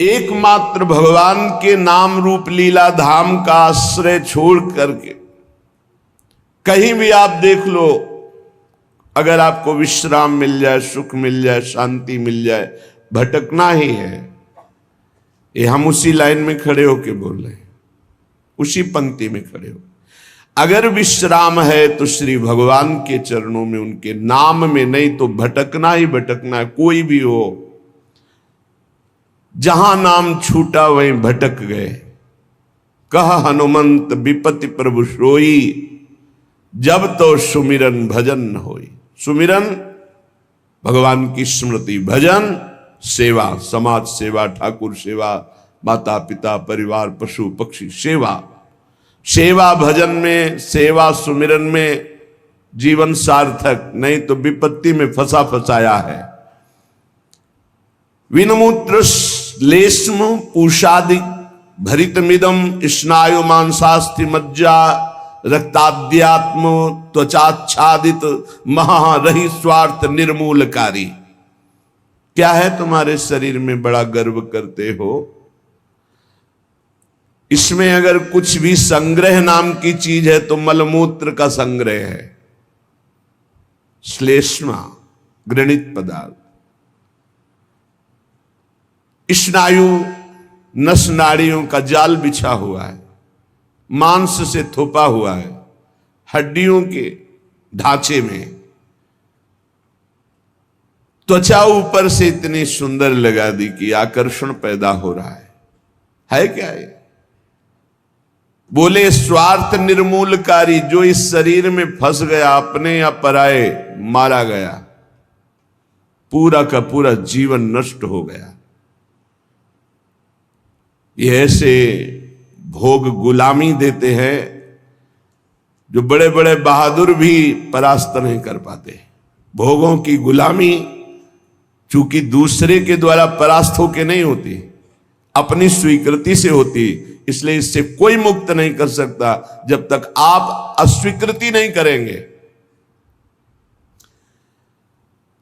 एकमात्र भगवान के नाम रूप लीला धाम का आश्रय छोड़ करके कहीं भी आप देख लो, अगर आपको विश्राम मिल जाए, सुख मिल जाए, शांति मिल जाए, भटकना ही है। ये हम उसी लाइन में खड़े होके बोल रहे हैं, उसी पंक्ति में खड़े हो। अगर विश्राम है तो श्री भगवान के चरणों में, उनके नाम में, नहीं तो भटकना ही भटकना है। कोई भी हो, जहां नाम छूटा वहीं भटक गए। कह हनुमंत विपति प्रभु सोई, जब तो सुमिरन भजन न होई। सुमिरन भगवान की स्मृति, भजन सेवा, समाज सेवा, ठाकुर सेवा, माता पिता परिवार पशु पक्षी सेवा। सेवा भजन में, सेवा सुमिरन में जीवन सार्थक, नहीं तो विपत्ति में फंसा फंसाया है। विनमूत्र लेश्म पूषादि भरितमिदम स्नायु मांसास्थि मज्जा रक्ताद्यात्म त्वचाच्छादित महारहि स्वार्थ निर्मूलकारी। क्या है तुम्हारे शरीर में बड़ा गर्व करते हो? इसमें अगर कुछ भी संग्रह नाम की चीज है तो मलमूत्र का संग्रह है। श्लेष्मा घृणित पदार्थ, स्नायु नस नाड़ियों का जाल बिछा हुआ है, मांस से थोपा हुआ है, हड्डियों के ढांचे में। त्वचा ऊपर से इतनी सुंदर लगा दी कि आकर्षण पैदा हो रहा है क्या ये? बोले स्वार्थ निर्मूलकारी, जो इस शरीर में फंस गया, अपने या पराए मारा गया, पूरा का पूरा जीवन नष्ट हो गया। ये ऐसे भोग गुलामी देते हैं जो बड़े बड़े बहादुर भी परास्त नहीं कर पाते। भोगों की गुलामी चूंकि दूसरे के द्वारा परास्त होके नहीं होती, अपनी स्वीकृति से होती, इसलिए इससे कोई मुक्त नहीं कर सकता जब तक आप अस्वीकृति नहीं करेंगे।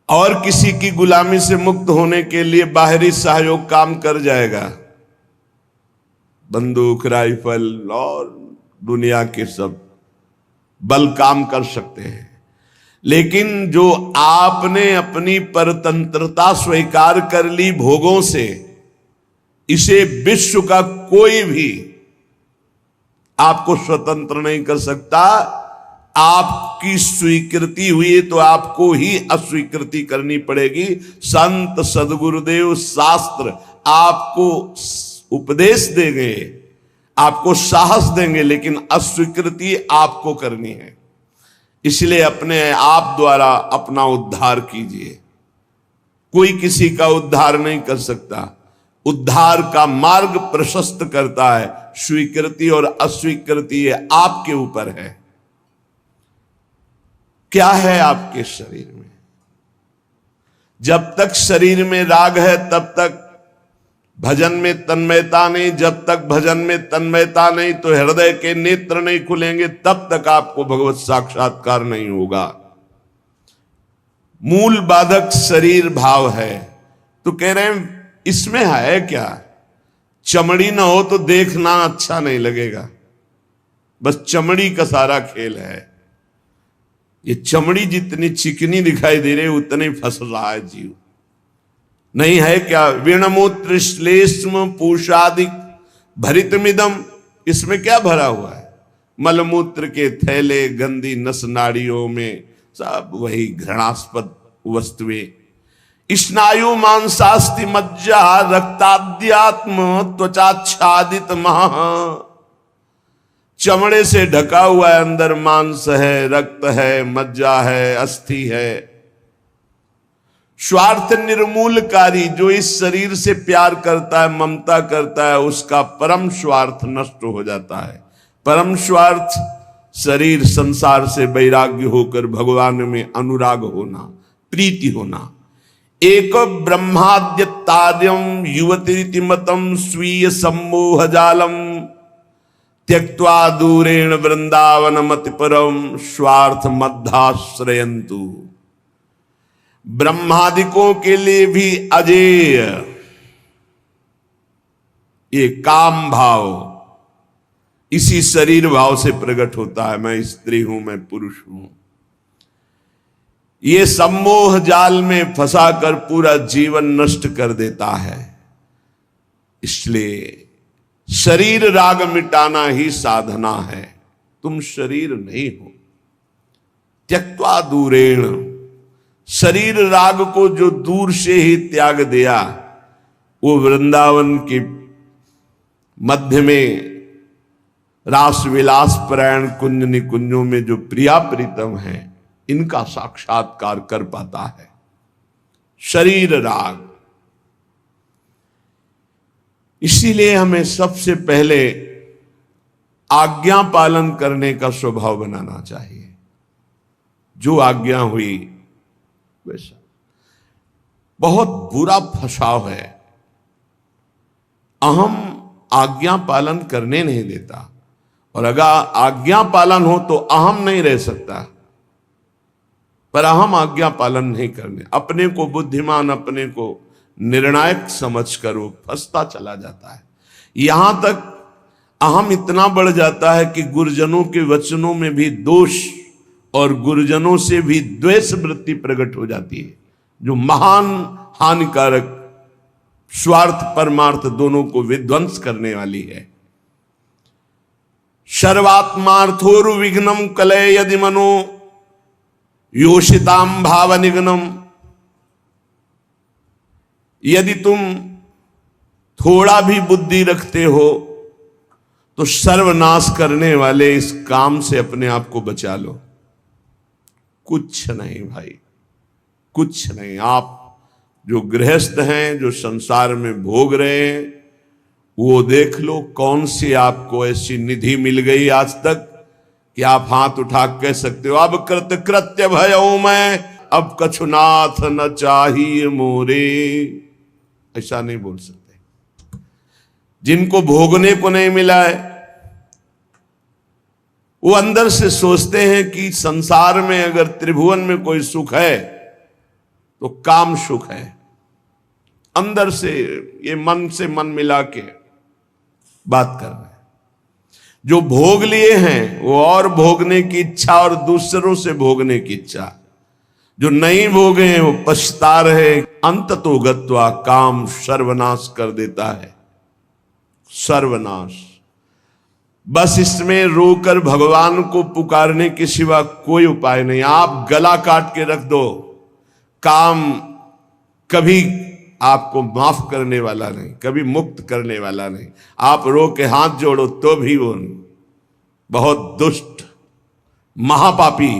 और किसी की गुलामी से मुक्त होने के लिए बाहरी सहयोग काम कर जाएगा, बंदूक, राइफल और दुनिया के सब बल काम कर सकते हैं। लेकिन जो आपने अपनी परतंत्रता स्वीकार कर ली भोगों से, इसे विश्व का कोई भी आपको स्वतंत्र नहीं कर सकता। आपकी स्वीकृति हुई तो आपको ही अस्वीकृति करनी पड़ेगी। संत सदगुरुदेव शास्त्र आपको उपदेश देंगे, आपको साहस देंगे, लेकिन अस्वीकृति आपको करनी है। इसलिए अपने आप द्वारा अपना उद्धार कीजिए। कोई किसी का उद्धार नहीं कर सकता। उद्धार का मार्ग प्रशस्त करता है स्वीकृति और अस्वीकृति, ये आपके ऊपर है। क्या है आपके शरीर में? जब तक शरीर में राग है तब तक भजन में तन्मयता नहीं। जब तक भजन में तन्मयता नहीं तो हृदय के नेत्र नहीं खुलेंगे, तब तक आपको भगवत साक्षात्कार नहीं होगा। मूल बाधक शरीर भाव है। तो कह रहे हैं इसमें है क्या? चमड़ी ना हो तो देखना अच्छा नहीं लगेगा, बस चमड़ी का सारा खेल है। ये चमड़ी जितनी चिकनी दिखाई दे रही उतने फंस रहा है जीव। नहीं है क्या? विणमूत्र श्लेष्म पूषादिक भरितमिदम, इसमें क्या भरा हुआ है? मलमूत्र के थैले, गंदी नस नाड़ियों में सब वही घृणास्पद वस्तुएं। स्नायु मांसास्ति मज्जा रक्ताद्यात्म त्वचाच्छादित महा, चमड़े से ढका हुआ है, अंदर मांस है, रक्त है, मज्जा है, अस्थि है। स्वार्थ निर्मूलकारी, जो इस शरीर से प्यार करता है, ममता करता है, उसका परम स्वार्थ नष्ट हो जाता है। परम स्वार्थ शरीर संसार से वैराग्य होकर भगवान में अनुराग होना, प्रीति होना। एक ब्रह्माद्य तार्यम युवती मतम स्वीय सम्मोह जालम त्यक्त्वा दूरेण वृंदावन मति परम स्वार्थ मध्याश्रयंतु। ब्रह्मादिकों के लिए भी अजेय, ये काम भाव इसी शरीर भाव से प्रकट होता है। मैं स्त्री हूं, मैं पुरुष हूं। ये सम्मोह जाल में फंसाकर पूरा जीवन नष्ट कर देता है। इसलिए शरीर राग मिटाना ही साधना है। तुम शरीर नहीं हो। त्यक्त्वा दूरेण, शरीर राग को जो दूर से ही त्याग दिया, वो वृंदावन के मध्य में रास विलास परायण कुंज निकुंजों में जो प्रिया प्रीतम है, इनका साक्षात्कार कर पाता है। शरीर राग। इसीलिए हमें सबसे पहले आज्ञा पालन करने का स्वभाव बनाना चाहिए। जो आज्ञा हुई वैसा। बहुत बुरा फंसाव है, अहम आज्ञा पालन करने नहीं देता। और अगर आज्ञा पालन हो तो अहम नहीं रह सकता, पर अहम आज्ञा पालन नहीं करने, अपने को बुद्धिमान, अपने को निर्णायक समझकर वो फंसता चला जाता है। यहां तक अहम इतना बढ़ जाता है कि गुरुजनों के वचनों में भी दोष और गुरुजनों से भी द्वेष वृत्ति प्रकट हो जाती है, जो महान हानिकारक, स्वार्थ परमार्थ दोनों को विध्वंस करने वाली है। सर्वात्मार्थोरु विघ्नम कलय यदि मनो योषिताम भाव निघ्नम। यदि तुम थोड़ा भी बुद्धि रखते हो तो सर्वनाश करने वाले इस काम से अपने आप को बचा लो। कुछ नहीं भाई, कुछ नहीं। आप जो गृहस्थ हैं, जो संसार में भोग रहे हैं, वो देख लो कौन सी आपको ऐसी निधि मिल गई आज तक कि आप हाथ उठा कह सकते हो अब कृत्य भयऊ मैं, अब कछुनाथ न चाहिए मोरे। ऐसा नहीं बोल सकते। जिनको भोगने को नहीं मिला है, वो अंदर से सोचते हैं कि संसार में अगर त्रिभुवन में कोई सुख है तो काम सुख है। अंदर से ये मन से मन मिला के बात कर रहे हैं। जो भोग लिए हैं वो और भोगने की इच्छा और दूसरों से भोगने की इच्छा। जो नहीं भोगे हैं वो पछता रहे। अंत तो गत्वा काम सर्वनाश कर देता है। सर्वनाश। बस इसमें रोकर भगवान को पुकारने के सिवा कोई उपाय नहीं। आप गला काट के रख दो, काम कभी आपको माफ करने वाला नहीं, कभी मुक्त करने वाला नहीं। आप रो के हाथ जोड़ो तो भी वो बहुत दुष्ट, महापापी,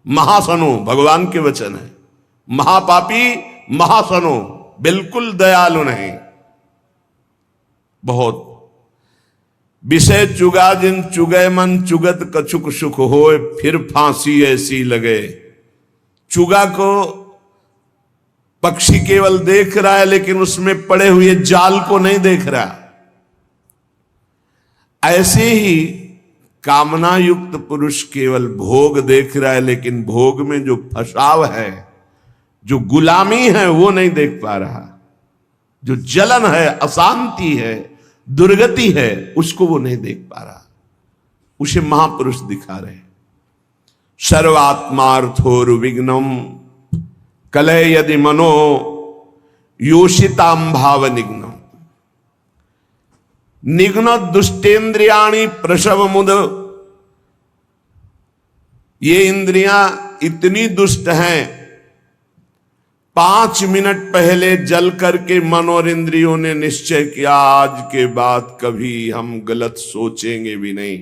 महासनो, भगवान के वचन है। महापापी, महासनो, बिल्कुल दयालु नहीं। बहुत विषय चुगा जिन चुगय मन, चुगत कछुक सुख होए, फिर फांसी ऐसी लगे। चुगा को पक्षी केवल देख रहा है, लेकिन उसमें पड़े हुए जाल को नहीं देख रहा। ऐसे ही कामना युक्त पुरुष केवल भोग देख रहा है, लेकिन भोग में जो फसाव है, जो गुलामी है, वो नहीं देख पा रहा। जो जलन है, अशांति है, दुर्गति है, उसको वो नहीं देख पा रहा। उसे महापुरुष दिखा रहे। सर्वात्मार्थोर्विघ्नम कलय यदि मनो योषिताम भाव निघ्नम। निघ्न दुष्टेन्द्रियाणि प्रसव मुद। ये इंद्रियां इतनी दुष्ट हैं, 5 मिनट पहले जल करके मन और इंद्रियों ने निश्चय किया आज के बाद कभी हम गलत सोचेंगे भी नहीं।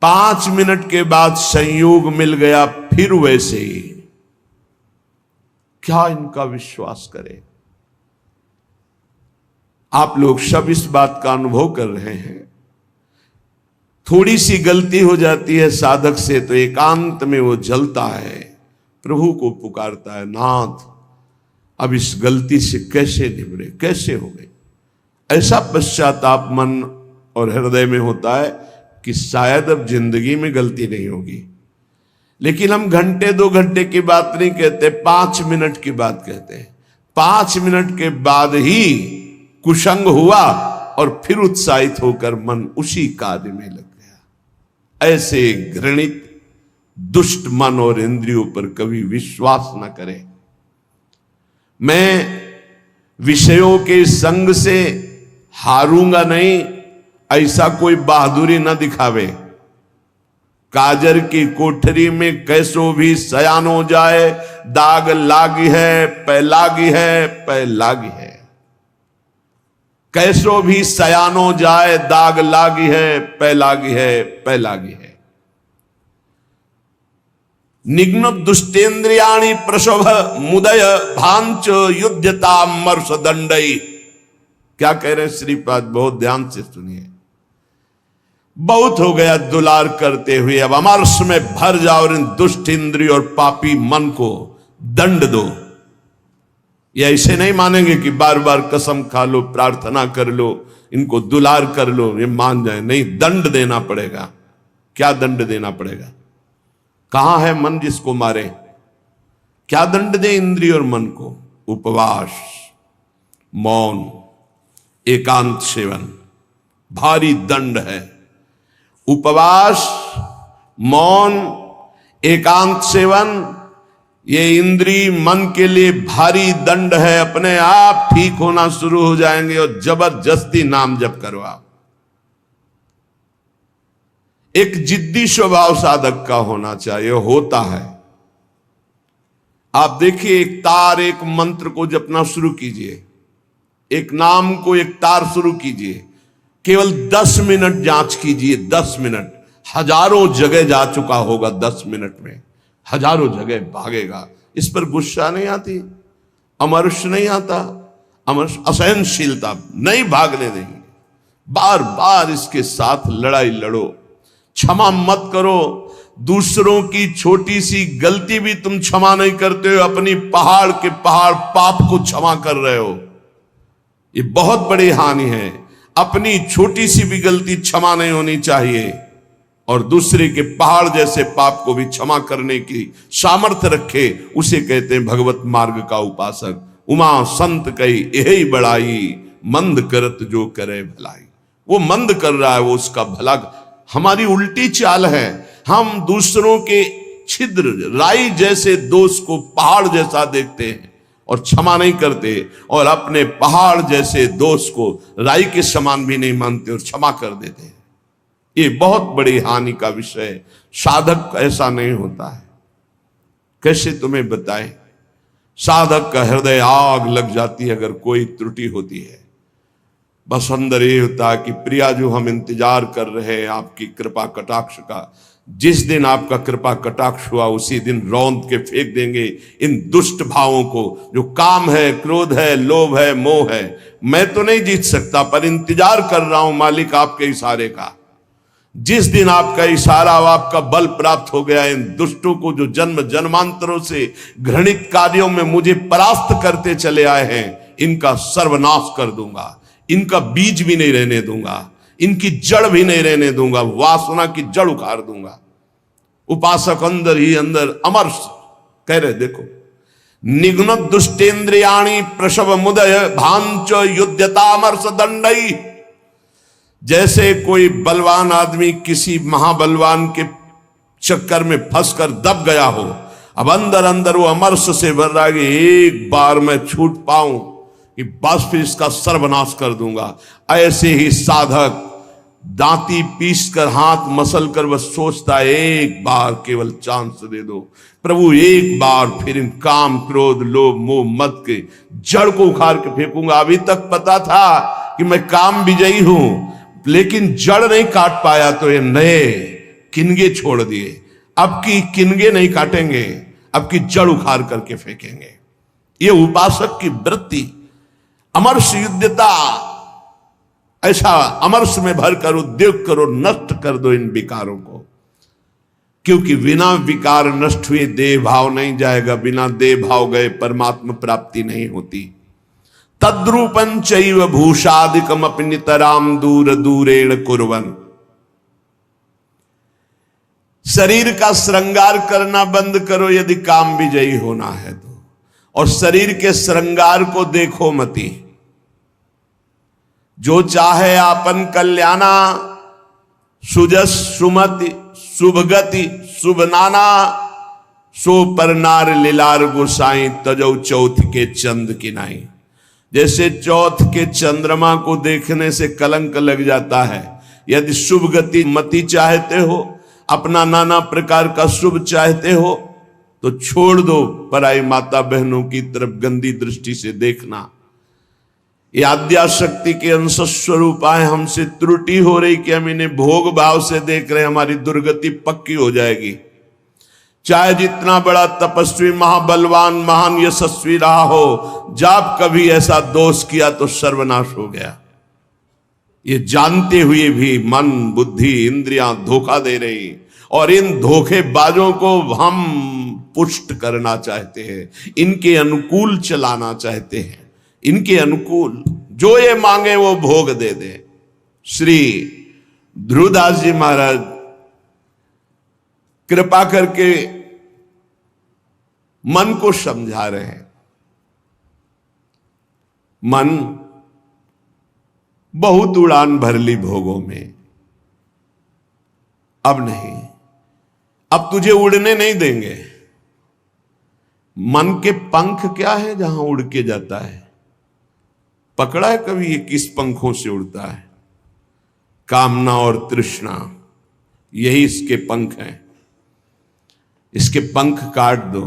5 मिनट के बाद संयोग मिल गया, फिर वैसे ही। क्या इनका विश्वास करें? आप लोग सब इस बात का अनुभव कर रहे हैं। थोड़ी सी गलती हो जाती है साधक से तो एकांत में वो जलता है, प्रभु को पुकारता है, नाथ अब इस गलती से कैसे निबरे, कैसे हो गई। ऐसा पश्चाताप मन और हृदय में होता है कि शायद अब जिंदगी में गलती नहीं होगी। लेकिन हम घंटे 2 घंटे की बात नहीं कहते, 5 मिनट की बात कहते हैं। 5 मिनट के बाद ही कुसंग हुआ और फिर उत्साहित होकर मन उसी कार्य में लग गया। ऐसे घृणित दुष्ट मन और इंद्रियों पर कभी विश्वास न करें। मैं विषयों के संग से हारूंगा नहीं, ऐसा कोई बहादुरी न दिखावे। काजर की कोठरी में कैसो भी सयान हो जाए, दाग लागी है पै लागी है पै लागी है। कैसो भी सयान हो जाए, दाग लागी है पै लागी है पै लागी है। निग्न दुष्टेन्द्रियाणि प्रशोभ मुदय भांच युद्धता मर्ष दंडई। क्या कह रहे हैं श्रीपाद, बहुत ध्यान से सुनिए। बहुत हो गया दुलार करते हुए, अब अमरस में भर जाओ और इन दुष्ट इंद्रिय और पापी मन को दंड दो। ये ऐसे नहीं मानेंगे कि बार बार कसम खा लो, प्रार्थना कर लो, इनको दुलार कर लो, ये मान जाए। नहीं, दंड देना पड़ेगा। क्या दंड देना पड़ेगा? कहां है मन जिसको मारे? क्या दंड दे इंद्रिय और मन को? उपवास, मौन, एकांत सेवन, भारी दंड है। उपवास, मौन, एकांत सेवन, ये इंद्रिय मन के लिए भारी दंड है। अपने आप ठीक होना शुरू हो जाएंगे और जबरदस्ती नाम जप करो आप। एक जिद्दी स्वभाव साधक का होना चाहिए, होता है। आप देखिए, एक तार, एक मंत्र को जपना शुरू कीजिए, एक नाम को, एक तार शुरू कीजिए, केवल 10 मिनट जांच कीजिए। 10 मिनट, हजारों जगह जा चुका होगा। 10 मिनट में हजारों जगह भागेगा। इस पर गुस्सा नहीं आती, अमर्ष नहीं आता, अमर्ष असहनशीलता नहीं भागने देंगे। बार बार इसके साथ लड़ाई लड़ो, क्षमा मत करो। दूसरों की छोटी सी गलती भी तुम क्षमा नहीं करते हो, अपनी पहाड़ के पहाड़ पाप को क्षमा कर रहे हो। ये बहुत बड़ी हानि है। अपनी छोटी सी भी गलती क्षमा नहीं होनी चाहिए, और दूसरे के पहाड़ जैसे पाप को भी क्षमा करने की सामर्थ्य रखे, उसे कहते हैं भगवत मार्ग का उपासक। उमा संत कही यही बड़ाई, मंद करत जो करे भलाई। वो मंद कर रहा है, वो उसका भला। हमारी उल्टी चाल है, हम दूसरों के छिद्र राई जैसे दोष को पहाड़ जैसा देखते हैं और क्षमा नहीं करते, और अपने पहाड़ जैसे दोष को राई के समान भी नहीं मानते और क्षमा कर देते हैं। ये बहुत बड़ी हानि का विषय है। साधक ऐसा नहीं होता है। कैसे तुम्हें बताएं? साधक का हृदय आग लग जाती है अगर कोई त्रुटि होती है। बस अंदर ये होता है कि प्रिया जो हम इंतजार कर रहे हैं आपकी कृपा कटाक्ष का, जिस दिन आपका कृपा कटाक्ष हुआ उसी दिन रौंद के फेंक देंगे इन दुष्ट भावों को, जो काम है, क्रोध है, लोभ है, मोह है। मैं तो नहीं जीत सकता, पर इंतजार कर रहा हूं मालिक आपके इशारे का। जिस दिन आपका इशारा, आपका बल प्राप्त हो गया, इन दुष्टों को जो जन्म जन्मांतरों से घृणित कार्यों में मुझे परास्त करते चले आए हैं, इनका सर्वनाश कर दूंगा। इनका बीज भी नहीं रहने दूंगा, इनकी जड़ भी नहीं रहने दूंगा, वासना की जड़ उखाड़ दूंगा। उपासक अंदर ही अंदर अमर्ष कह रहे, देखो, निघ्न दुष्टेन्द्रियाणि प्रसव मुदय भांच युद्धतामर्ष दंडई। जैसे कोई बलवान आदमी किसी महाबलवान के चक्कर में फंसकर दब गया हो, अब अंदर अंदर वो अमर्ष से भर रहा है कि एक बार मैं छूट पाऊं कि बस फिर इसका सर्वनाश कर दूंगा। ऐसे ही साधक दांती पीस कर, हाथ मसल कर बस सोचता है, एक बार केवल चांस दे दो प्रभु, एक बार फिर इन काम, क्रोध, लोभ, मोह, मद के जड़ को उखाड़ के फेंकूंगा। अभी तक पता था कि मैं काम विजयी हूं, लेकिन जड़ नहीं काट पाया तो ये नए किनगे छोड़ दिए। अब की किनगे नहीं काटेंगे, अब की जड़ उखाड़ करके फेंकेंगे। ये उपासक की वृत्ति, अमर्ष युद्धता। ऐसा अमर्ष में भरकर उद्योग करो, नष्ट कर दो इन विकारों को, क्योंकि बिना विकार नष्ट हुए देह भाव नहीं जाएगा। बिना देह भाव गए परमात्मा प्राप्ति नहीं होती। तद्रूपं चैव भूषादिकम अपि नितराम दूर दूरेण कुर्वन्। शरीर का श्रृंगार करना बंद करो यदि काम विजयी होना है तो, और शरीर के श्रृंगार को देखो मती। जो चाहे आपन कल्याणा, सुजस सुमति शुभगति शुभ नाना, सो पर नार लीलार गोसाई तजौ चौथ के चंद की नाई। जैसे चौथ के चंद्रमा को देखने से कलंक लग जाता है, यदि शुभ गति मति चाहते हो, अपना नाना प्रकार का शुभ चाहते हो, तो छोड़ दो पराई माता बहनों की तरफ गंदी दृष्टि से देखना। ये आद्या शक्ति के अंश स्वरूप आए, हमसे त्रुटि हो रही कि हम इन्हें भोग भाव से देख रहे हैं, हमारी दुर्गति पक्की हो जाएगी। चाहे जितना बड़ा तपस्वी महाबलवान महान यशस्वी रहा हो, जब कभी ऐसा दोष किया तो सर्वनाश हो गया। ये जानते हुए भी मन बुद्धि इंद्रियां धोखा दे रही, और इन धोखेबाजों को हम पुष्ट करना चाहते हैं, इनके अनुकूल चलाना चाहते हैं, इनके अनुकूल जो ये मांगे वो भोग दे दे। श्री ध्रुवदास जी महाराज कृपा करके मन को समझा रहे हैं। मन बहुत उड़ान भर ली भोगों में, अब नहीं, अब तुझे उड़ने नहीं देंगे। मन के पंख क्या है जहां उड़ के जाता है? पकड़ा है कभी ये किस पंखों से उड़ता है? कामना और तृष्णा, यही इसके पंख हैं। इसके पंख काट दो।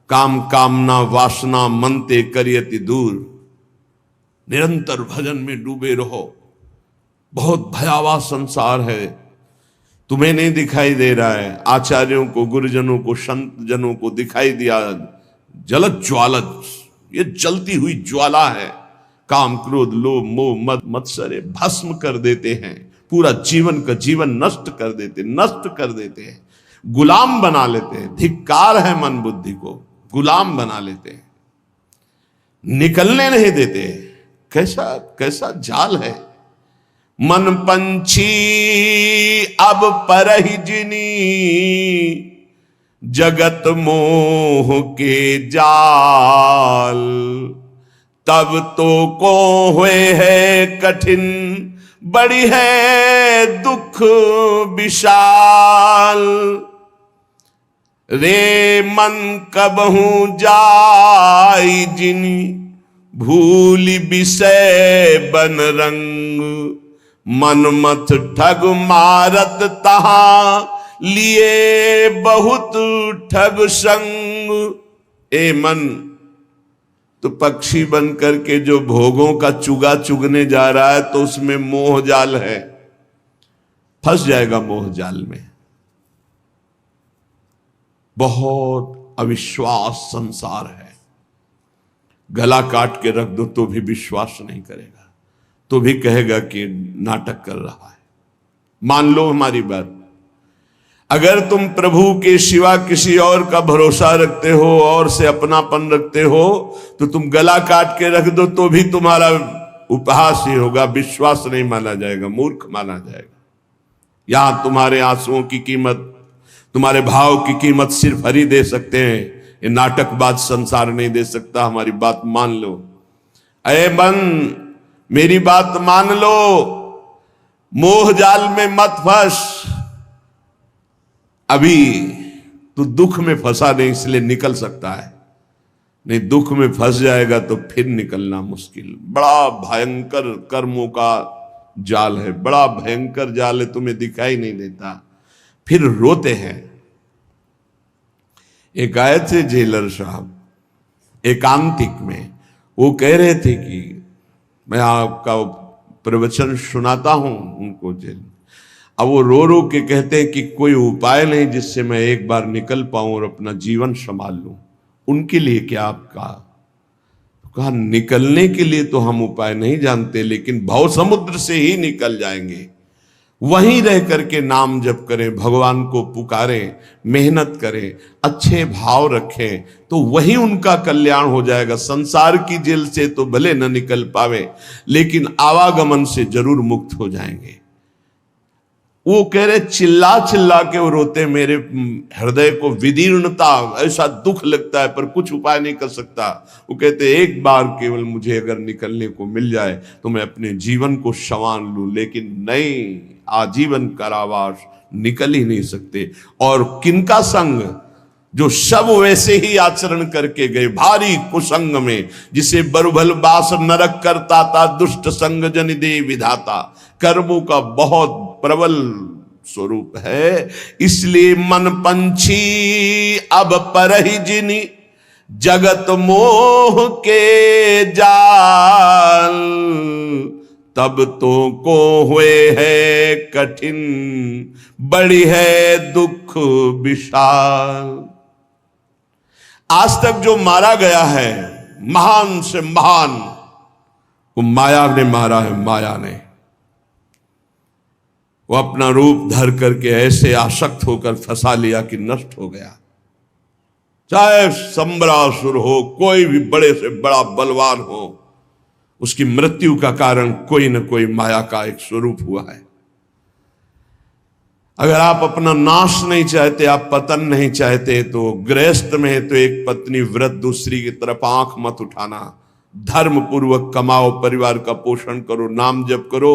काम कामना वासना मनते करियति दूर, निरंतर भजन में डूबे रहो। बहुत भयावह संसार है, तुम्हें नहीं दिखाई दे रहा है, आचार्यों को, गुरुजनों को, संत जनों को दिखाई दिया। जलत ज्वालत, ये जलती हुई ज्वाला है। काम क्रोध लोभ मोह मद मत्सरे भस्म कर देते हैं, पूरा जीवन का जीवन नष्ट कर देते हैं, गुलाम बना लेते हैं। धिक्कार है मन बुद्धि को, गुलाम बना लेते हैं, निकलने नहीं देते। कैसा कैसा जाल है। मन पंछी अब परहि जिनी, जगत मोह के जाल। तब तो को हुए है कठिन, बड़ी है दुख विशाल। रे मन कबहू जाई जिनी, भूली विषय बन रंग। मनमथ ठग मारत तहां, लिए बहुत ठग संग। ए मन, तो पक्षी बन करके जो भोगों का चुगा चुगने जा रहा है, तो उसमें मोह जाल है, फंस जाएगा मोह जाल में। बहुत अविश्वास संसार है। गला काट के रख दो तो भी विश्वास नहीं करेगा, तो भी कहेगा कि नाटक कर रहा है। मान लो हमारी बात, अगर तुम प्रभु के सिवा किसी और का भरोसा रखते हो और से अपनापन रखते हो, तो तुम गला काट के रख दो तो भी तुम्हारा उपहास ही होगा, विश्वास नहीं माना जाएगा, मूर्ख माना जाएगा। यहां तुम्हारे आंसुओं की कीमत, तुम्हारे भाव की कीमत सिर्फ हरि दे सकते हैं। ये नाटकबाज संसार नहीं दे सकता। हमारी बात मान लो। अरे मन, मेरी बात मान लो, मोह जाल में मत फंस। अभी तू दुख में फंसा नहीं, इसलिए निकल सकता है, नहीं दुख में फंस जाएगा तो फिर निकलना मुश्किल। बड़ा भयंकर कर्मों का जाल है, बड़ा भयंकर जाल है, तुम्हें दिखाई नहीं देता, फिर रोते हैं। एक आए थे जेलर साहब एकांतिक में, वो कह रहे थे कि मैं आपका प्रवचन सुनाता हूं उनको जेल। अब वो रो रो के कहते हैं कि कोई उपाय नहीं जिससे मैं एक बार निकल पाऊं और अपना जीवन संभाल लूं। उनके लिए क्या आपका? कहा निकलने के लिए तो हम उपाय नहीं जानते, लेकिन भव समुद्र से ही निकल जाएंगे। वहीं रह करके नाम जप करें, भगवान को पुकारें, मेहनत करें, अच्छे भाव रखें, तो वहीं उनका कल्याण हो जाएगा। संसार की जेल से तो भले न निकल पावे, लेकिन आवागमन से जरूर मुक्त हो जाएंगे। वो कह रहे चिल्ला चिल्ला के वो रोते, मेरे हृदय को विदीर्णता, ऐसा दुख लगता है पर कुछ उपाय नहीं कर सकता। वो कहते एक बार केवल मुझे अगर निकलने को मिल जाए तो मैं अपने जीवन को संवार लूं, लेकिन नहीं, आजीवन कारावास, निकल ही नहीं सकते। और किनका संग? जो सब वैसे ही आचरण करके गए, भारी कुसंग में, जिसे बरुभल बास नरक करता था, दुष्ट संग जन दे विधाता। कर्मों का बहुत प्रबल स्वरूप है। इसलिए मन पंछी अब परहि जिनि, जगत मोह के जाल। तब तो को हुए है कठिन, बड़ी है दुख विशाल। आज तक जो मारा गया है, महान से महान, वो माया ने मारा है। माया ने वो अपना रूप धर करके ऐसे आसक्त होकर फंसा लिया कि नष्ट हो गया। चाहे संबरासुर हो, कोई भी बड़े से बड़ा बलवान हो, उसकी मृत्यु का कारण कोई न कोई माया का एक स्वरूप हुआ है। अगर आप अपना नाश नहीं चाहते, आप पतन नहीं चाहते, तो गृहस्थ में है तो एक पत्नी व्रत, दूसरी की तरफ आंख मत उठाना। धर्म पूर्वक कमाओ, परिवार का पोषण करो, नाम जप करो,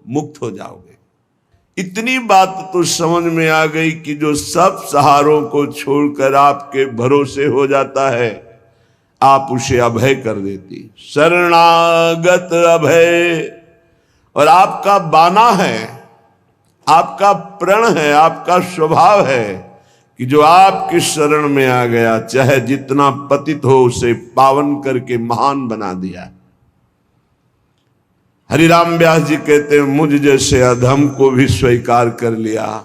मुक्त हो जाओगे। इतनी बात तो समझ में आ गई कि जो सब सहारों को छोड़कर आपके भरोसे हो जाता है, आप उसे अभय कर देती। शरणागत अभय। और आपका बाना है, आपका प्रण है, आपका स्वभाव है कि जो आपकी शरण में आ गया, चाहे जितना पतित हो, उसे पावन करके महान बना दिया। हरिराम व्यास जी कहते हैं, मुझ जैसे अधम को भी स्वीकार कर लिया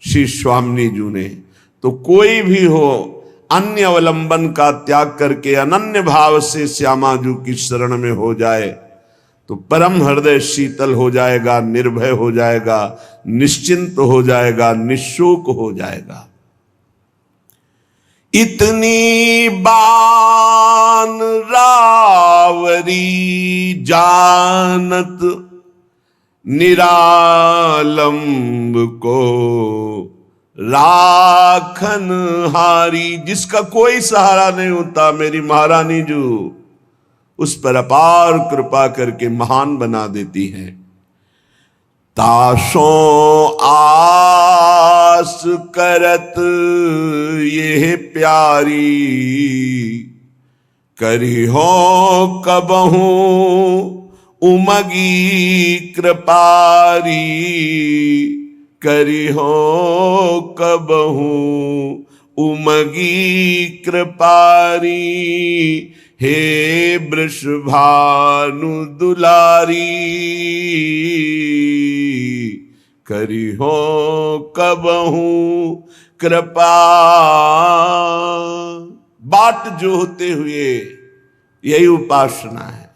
श्री स्वामी जी ने। तो कोई भी हो, अन्य अवलंबन का त्याग करके अनन्य भाव से श्यामा जी की शरण में हो जाए तो परम हृदय शीतल हो जाएगा, निर्भय हो जाएगा, निश्चिंत हो जाएगा, निशोक हो जाएगा। इतनी बान रावरी जानत निरालंब को राखन हारी। जिसका कोई सहारा नहीं होता, मेरी महारानी जो उस पर अपार कृपा करके महान बना देती है। तासों आस करत ये प्यारी, करी हो कबहू उमगी कृपारी। करी हो कबहू उमगी कृपारी, हे वृषभानु दुलारी। करी हो कबहू कृपा। बाट जोहते हुए यही उपासना है,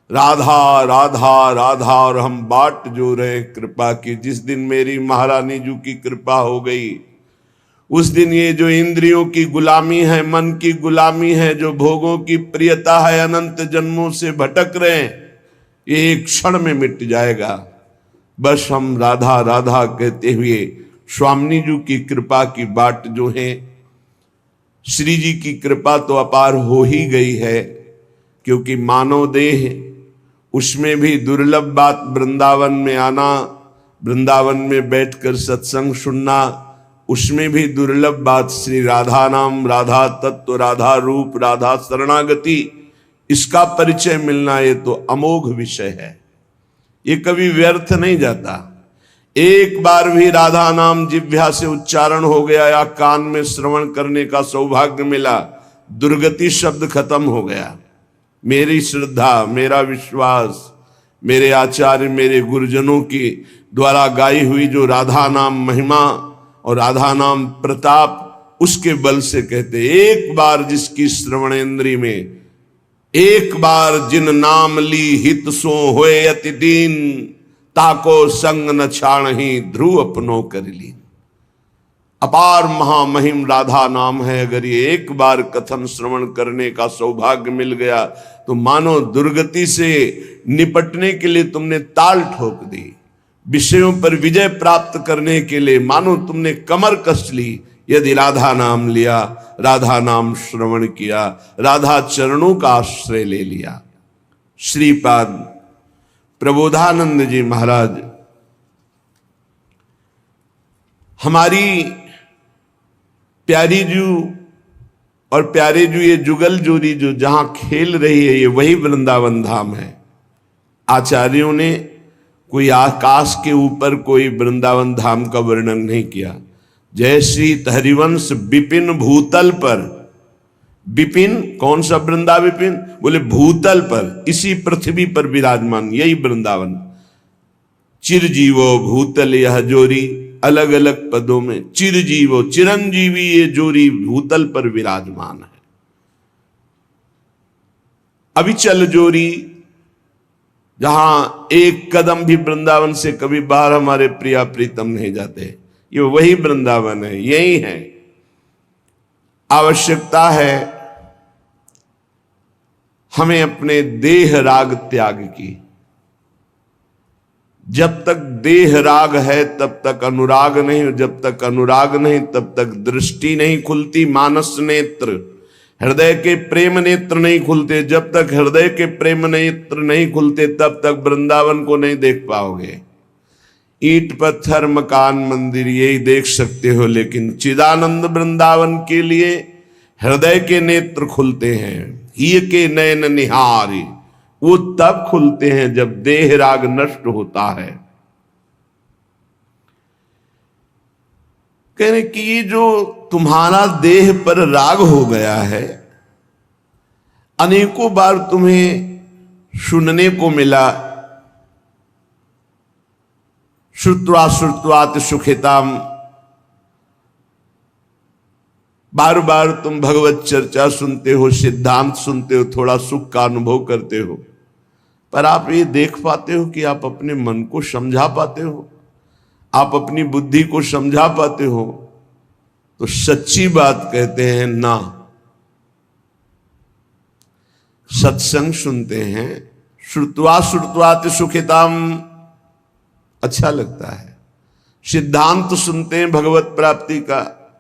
राधा राधा राधा। और हम बाट जो रहे कृपा की। जिस दिन मेरी महारानी जी की कृपा हो गई, उस दिन ये जो इंद्रियों की गुलामी है, मन की गुलामी है, जो भोगों की प्रियता है, अनंत जन्मों से भटक रहे हैं, ये एक क्षण में मिट जाएगा। बस हम राधा राधा कहते हुए स्वामी जी की कृपा की बाट जो है, श्री जी की कृपा तो अपार हो ही गई है, क्योंकि मानव देह, उसमें भी दुर्लभ बात वृंदावन में आना, वृंदावन में बैठकर सत्संग सुनना, उसमें भी दुर्लभ बात श्री राधा नाम, राधा तत्व, राधा रूप, राधा शरणागति, इसका परिचय मिलना, ये तो अमोघ विषय है। ये कभी व्यर्थ नहीं जाता। एक बार भी राधा नाम जिह्वा से उच्चारण हो गया या कान में श्रवण करने का सौभाग्य मिला, दुर्गति शब्द खत्म हो गया। मेरी श्रद्धा, मेरा विश्वास, मेरे आचार्य, मेरे गुरुजनों की द्वारा गाई हुई जो राधा नाम महिमा और राधा नाम प्रताप, उसके बल से कहते, एक बार जिसकी श्रवणेन्द्री में, एक बार जिन नाम ली हित सो होए अति दीन, ताको संग न छाणहि ध्रुव अपनो कर ली। अपार महामहिम राधा नाम है। अगर ये एक बार कथन श्रवण करने का सौभाग्य मिल गया तो मानो दुर्गति से निपटने के लिए तुमने ताल ठोक दी। विषयों पर विजय प्राप्त करने के लिए मानो तुमने कमर कस ली। यदि राधा नाम लिया, राधा नाम श्रवण किया, राधा चरणों का आश्रय ले लिया। श्रीपाद प्रबोधानंद जी महाराज हमारी प्यारी जू और प्यारे जू, ये जुगल जोड़ी जो जहां खेल रही है, ये वही वृंदावन धाम है। आचार्यों ने कोई आकाश के ऊपर कोई वृंदावन धाम का वर्णन नहीं किया। जय श्री हरिवंश विपिन भूतल पर, विपिन कौन सा वृंदा विपिन, बोले भूतल पर, इसी पृथ्वी पर विराजमान, यही वृंदावन। चिरजीवो भूतल यह जोरी, अलग अलग पदों में चिरजीवो चिरंजीवी ये जोरी भूतल पर विराजमान है। अविचल जोरी, जहां एक कदम भी वृंदावन से कभी बाहर हमारे प्रिया प्रीतम नहीं जाते, ये वही वृंदावन है, यही है। आवश्यकता है हमें अपने देह राग त्याग की। जब तक देह राग है तब तक अनुराग नहीं, जब तक अनुराग नहीं तब तक दृष्टि नहीं खुलती, मानस नेत्र, हृदय के प्रेम नेत्र नहीं खुलते। जब तक हृदय के प्रेम नेत्र नहीं खुलते तब तक वृंदावन को नहीं देख पाओगे। ईंट पत्थर मकान मंदिर यही देख सकते हो, लेकिन चिदानंद वृंदावन के लिए हृदय के नेत्र खुलते हैं। ही के नयन निहारी, वो तब खुलते हैं जब देह राग नष्ट होता है। कहने कि जो तुम्हारा देह पर राग हो गया है, अनेकों बार तुम्हें सुनने को मिला, श्रुत्वा श्रुत्वात सुखिताम, बार बार तुम भगवत चर्चा सुनते हो, सिद्धांत सुनते हो, थोड़ा सुख का अनुभव करते हो, पर आप ये देख पाते हो कि आप अपने मन को समझा पाते हो, आप अपनी बुद्धि को समझा पाते हो? तो सच्ची बात कहते हैं ना। सत्संग सुनते हैं, श्रुत्वा श्रुत्वात सुखिताम, अच्छा लगता है। सिद्धांत सुनते हैं भगवत प्राप्ति का,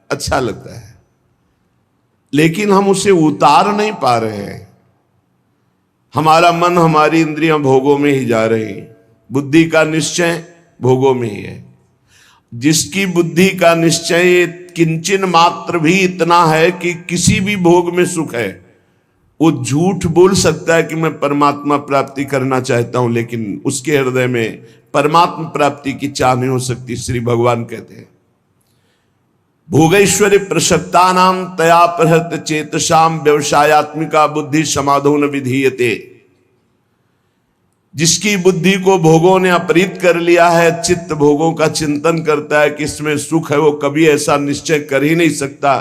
अच्छा लगता है, लेकिन हम उसे उतार नहीं पा रहे हैं। हमारा मन, हमारी इंद्रियां भोगों में ही जा रही हैं। बुद्धि का निश्चय भोगों में ही है। जिसकी बुद्धि का निश्चय किंचन मात्र भी इतना है कि किसी भी भोग में सुख है, वो झूठ बोल सकता है कि मैं परमात्मा प्राप्ति करना चाहता हूं, लेकिन उसके हृदय में परमात्मा प्राप्ति की चाह नहीं हो सकती। श्री भगवान कहते हैं, भोगैश्वर्य प्रसक्ता नाम तया प्रहत चेतसाम व्यवसायत्मिका बुद्धि समाधो न विधीयते। जिसकी बुद्धि को भोगों ने अपहृत कर लिया है, चित्त भोगों का चिंतन करता है कि इसमें सुख है, वो कभी ऐसा निश्चय कर ही नहीं सकता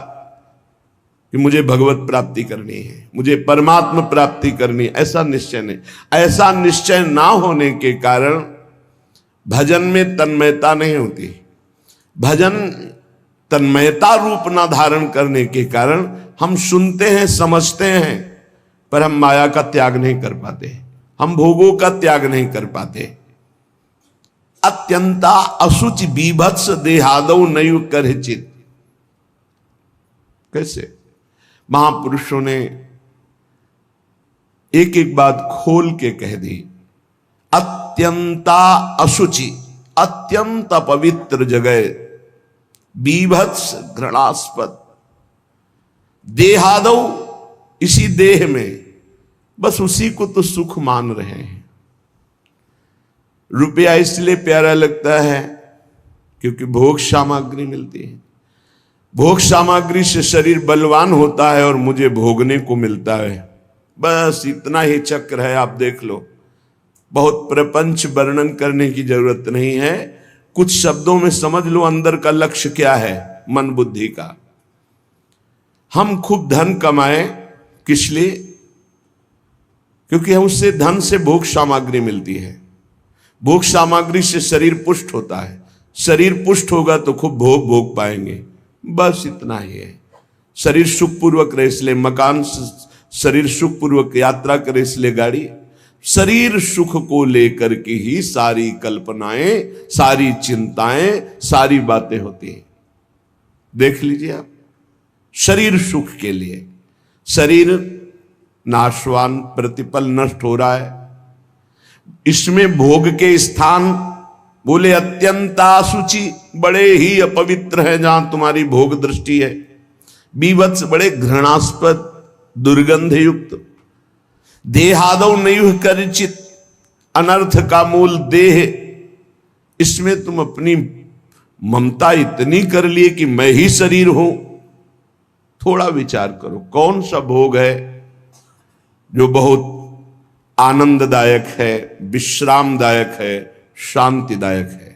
कि मुझे भगवत प्राप्ति करनी है, मुझे परमात्मा प्राप्ति करनी है। ऐसा निश्चय नहीं। ऐसा निश्चय ना होने के कारण भजन में तन्मयता नहीं होती। भजन तन्मयता रूप ना धारण करने के कारण हम सुनते हैं, समझते हैं, पर हम माया का त्याग नहीं कर पाते, हम भोगों का त्याग नहीं कर पाते। अत्यंता असुचि बीभत्स देहादौ नयु करहिचित। कैसे महापुरुषों ने एक एक बात खोल के कह दी। अत्यंता असुचि, अत्यंत पवित्र जगह, बीभत्स घृणास्पद, देहादौ, इसी देह में, बस उसी को तो सुख मान रहे हैं। रुपया इसलिए प्यारा लगता है क्योंकि भोग सामग्री मिलती है। भोग सामग्री से शरीर बलवान होता है और मुझे भोगने को मिलता है। बस इतना ही चक्र है, आप देख लो। बहुत प्रपंच वर्णन करने की जरूरत नहीं है, कुछ शब्दों में समझ लो अंदर का लक्ष्य क्या है मन बुद्धि का। हम खूब धन कमाएं, किस लिए? क्योंकि उससे धन से भोग सामग्री मिलती है, भोग सामग्री से शरीर पुष्ट होता है, शरीर पुष्ट होगा तो खूब भोग भोग पाएंगे। बस इतना ही है। शरीर सुखपूर्वक रहे इसलिए मकान, शरीर सुखपूर्वक यात्रा करे इसलिए गाड़ी, शरीर सुख को लेकर के ही सारी कल्पनाएं, सारी चिंताएं, सारी बातें होती हैं। देख लीजिए आप, शरीर सुख के लिए, शरीर नाशवान, प्रतिपल नष्ट हो रहा है, इसमें भोग के स्थान बोले अत्यंत असुचि, बड़े ही अपवित्र है जहां तुम्हारी भोग दृष्टि है, बीभत्स, बड़े घृणास्पद, दुर्गंध युक्त, देहादौ नैव करचित, अनर्थ का मूल देह, इसमें तुम अपनी ममता इतनी कर लिए कि मैं ही शरीर हूं। थोड़ा विचार करो, कौन सा भोग है जो बहुत आनंददायक है, विश्रामदायक है, शांतिदायक है?